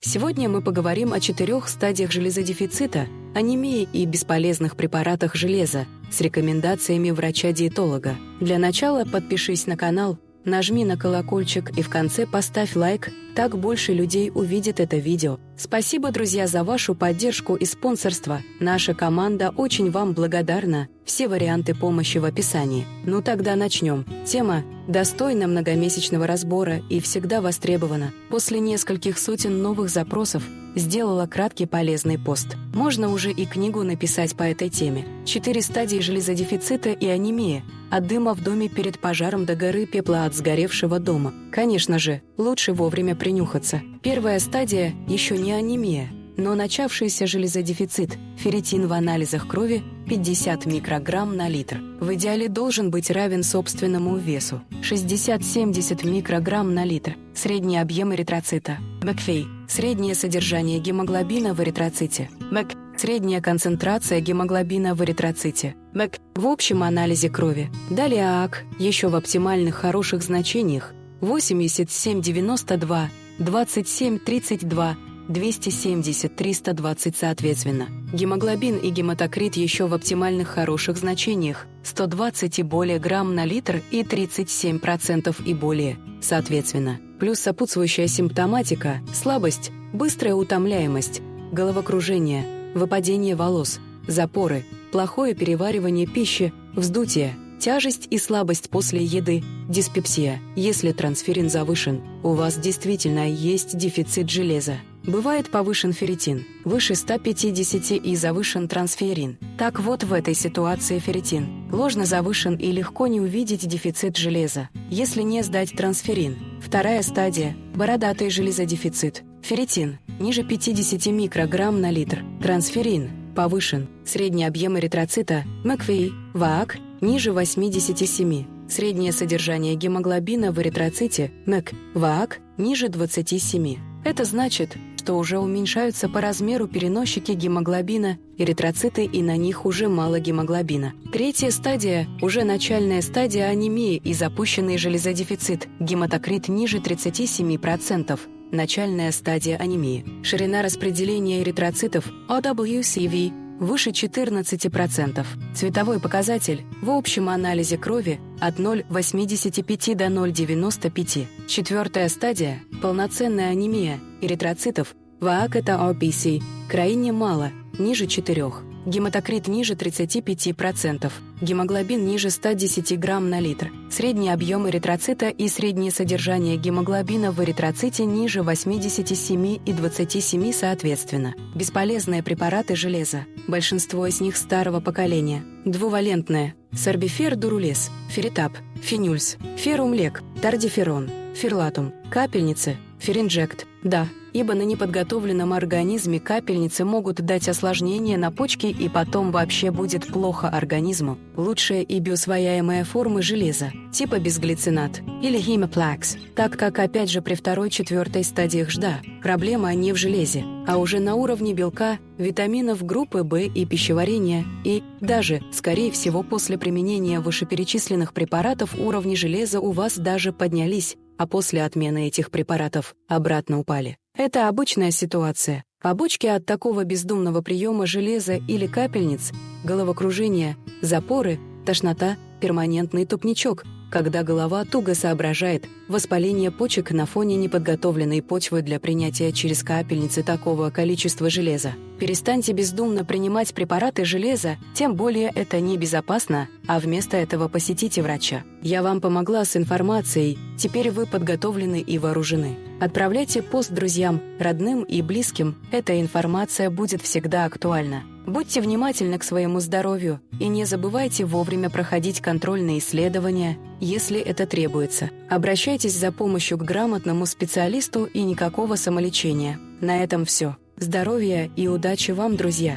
Сегодня мы поговорим о 4 стадиях железодефицита, анемии и бесполезных препаратах железа с рекомендациями врача-диетолога. Для начала подпишись на канал, нажми на колокольчик и в конце поставь лайк, так больше людей увидит это видео. Спасибо, друзья, за вашу поддержку и спонсорство. Наша команда очень вам благодарна. Все варианты помощи в описании. Ну тогда начнем. Тема достойна многомесячного разбора и всегда востребована. После нескольких сотен новых запросов сделала краткий полезный пост. Можно уже и книгу написать по этой теме. 4 стадии железодефицита и анемии. От дыма в доме перед пожаром до горы пепла от сгоревшего дома. Конечно же, лучше вовремя принюхаться. Первая стадия еще не анемия, но начавшийся железодефицит. Ферритин в анализах крови 50 микрограмм на литр. В идеале должен быть равен собственному весу. 60-70 микрограмм на литр. Средний объем эритроцита. МакФей. Среднее содержание гемоглобина в эритроците. Мак. Средняя концентрация гемоглобина в эритроците. Мак. В общем анализе крови. Далее ААК, еще в оптимальных хороших значениях. 87-92, 27-32, 270-320 соответственно. Гемоглобин и гематокрит еще в оптимальных хороших значениях. 120 и более грамм на литр и 37% и более, соответственно. Плюс сопутствующая симптоматика, слабость, быстрая утомляемость, головокружение, выпадение волос, запоры, плохое переваривание пищи, вздутие, тяжесть и слабость после еды, диспепсия. Если трансферин завышен, у вас действительно есть дефицит железа. Бывает повышен ферритин, выше 150 и завышен трансферин. Так вот, в этой ситуации ферритин ложно завышен и легко не увидеть дефицит железа, если не сдать трансферин. Вторая стадия – бородатый железодефицит. Ферритин ниже 50 микрограмм на литр. Трансферин повышен. Средний объем эритроцита МакФей, ВААК ниже 87. Среднее содержание гемоглобина в эритроците МЭК, ВААК ниже 27. Это значит, что уже уменьшаются по размеру переносчики гемоглобина, эритроциты, и на них уже мало гемоглобина. Третья стадия – уже начальная стадия анемии и запущенный железодефицит, гематокрит ниже 37%. Начальная стадия анемии. Ширина распределения эритроцитов OWCV выше 14%. Цветовой показатель в общем анализе крови от 0,85 до 0,95. Четвертая стадия – полноценная анемия эритроцитов. ВААК – это RBC, крайне мало, ниже 4. Гематокрит ниже 35%. Гемоглобин ниже 110 грамм на литр. Средний объем эритроцита и среднее содержание гемоглобина в эритроците ниже 87 и 27 соответственно. Бесполезные препараты железа. Большинство из них старого поколения. Двувалентные. Сорбифер дурулез, ферритап, фенюльс, ферумлек, тардиферон, ферлатум, капельницы, феринжект. Да, ибо на неподготовленном организме капельницы могут дать осложнения на почки, и потом вообще будет плохо организму. Лучшие и биосвояемые формы железа, типа безглицинат или хемоплекс, так как опять же при 2-4 стадиях ЖДА проблема не в железе, а уже на уровне белка, витаминов группы В и пищеварения, и даже, скорее всего, после применения вышеперечисленных препаратов уровни железа у вас даже поднялись, а после отмены этих препаратов обратно упали. Это обычная ситуация. Побочки от такого бездумного приема железа или капельниц – головокружение, запоры, тошнота, перманентный тупничок, когда голова туго соображает, воспаление почек на фоне неподготовленной почвы для принятия через капельницы такого количества железа. Перестаньте бездумно принимать препараты железа, тем более это небезопасно, а вместо этого посетите врача. Я вам помогла с информацией, теперь вы подготовлены и вооружены. Отправляйте пост друзьям, родным и близким, эта информация будет всегда актуальна. Будьте внимательны к своему здоровью и не забывайте вовремя проходить контрольные исследования, если это требуется. Обращайтесь за помощью к грамотному специалисту и никакого самолечения. На этом все. Здоровья и удачи вам, друзья!